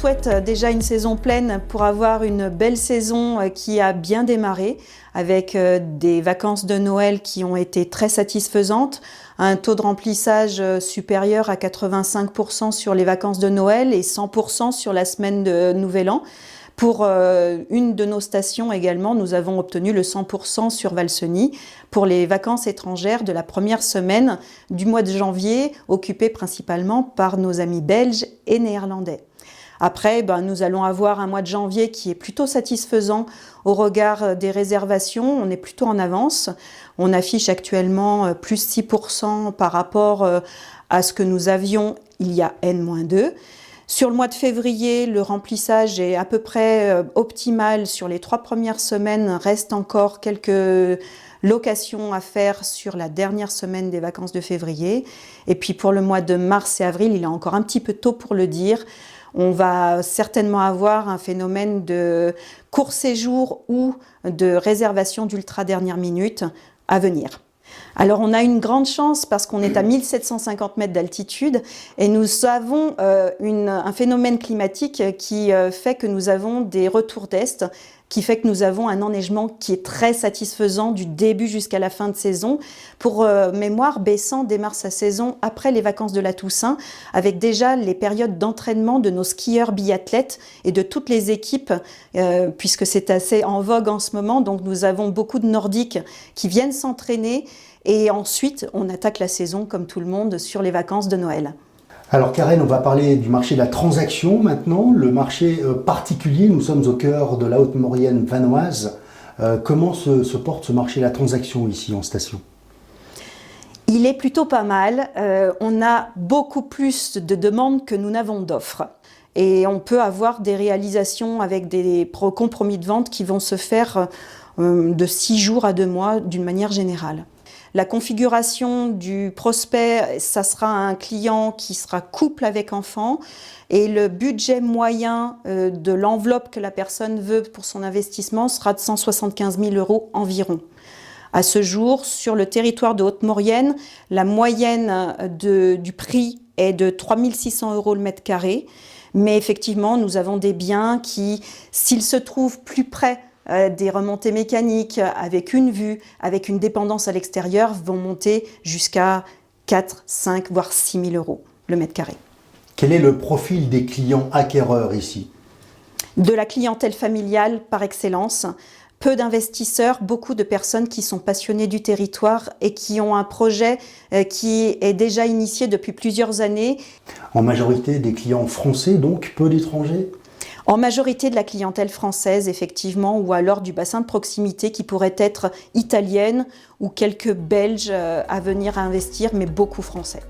souhaite déjà une saison pleine pour avoir une belle saison qui a bien démarré, avec des vacances de Noël qui ont été très satisfaisantes, un taux de remplissage supérieur à 85% sur les vacances de Noël et 100% sur la semaine de Nouvel An. Pour une de nos stations également, nous avons obtenu le 100% sur Valseny pour les vacances étrangères de la première semaine du mois de janvier, occupée principalement par nos amis belges et néerlandais. Après, nous allons avoir un mois de janvier qui est plutôt satisfaisant au regard des réservations. On est plutôt en avance. On affiche actuellement plus 6% par rapport à ce que nous avions il y a N-2. Sur le mois de février, le remplissage est à peu près optimal sur les 3 premières semaines. Reste encore quelques locations à faire sur la dernière semaine des vacances de février. Et puis pour le mois de mars et avril, il est encore un petit peu tôt pour le dire. On va certainement avoir un phénomène de court séjour ou de réservation d'ultra dernière minute à venir. Alors on a une grande chance parce qu'on est à 1750 mètres d'altitude et nous avons un phénomène climatique qui fait que nous avons des retours d'est, qui fait que nous avons un enneigement qui est très satisfaisant du début jusqu'à la fin de saison. Pour mémoire, Bessan démarre sa saison après les vacances de la Toussaint, avec déjà les périodes d'entraînement de nos skieurs biathlètes et de toutes les équipes, puisque c'est assez en vogue en ce moment. Donc nous avons beaucoup de Nordiques qui viennent s'entraîner et ensuite on attaque la saison comme tout le monde sur les vacances de Noël. Alors Karen, on va parler du marché de la transaction maintenant, le marché particulier. Nous sommes au cœur de la Haute-Maurienne vanoise. Comment se porte ce marché de la transaction ici en station ? Il est plutôt pas mal. On a beaucoup plus de demandes que nous n'avons d'offres. Et on peut avoir des réalisations avec des compromis de vente qui vont se faire de 6 jours à 2 mois d'une manière générale. La configuration du prospect, ça sera un client qui sera couple avec enfant et le budget moyen de l'enveloppe que la personne veut pour son investissement sera de 175 000 € environ. À ce jour, sur le territoire de Haute-Maurienne, la moyenne du prix est de 3 600 € le mètre carré, mais effectivement, nous avons des biens qui, s'ils se trouvent plus près des remontées mécaniques, avec une vue, avec une dépendance à l'extérieur, vont monter jusqu'à 4, 5, voire 6 000 € le mètre carré. Quel est le profil des clients acquéreurs ici ? De la clientèle familiale par excellence, peu d'investisseurs, beaucoup de personnes qui sont passionnées du territoire et qui ont un projet qui est déjà initié depuis plusieurs années. En majorité des clients français, donc peu d'étrangers ? En majorité de la clientèle française, effectivement, ou alors du bassin de proximité qui pourrait être italienne ou quelques Belges à venir à investir, mais beaucoup français.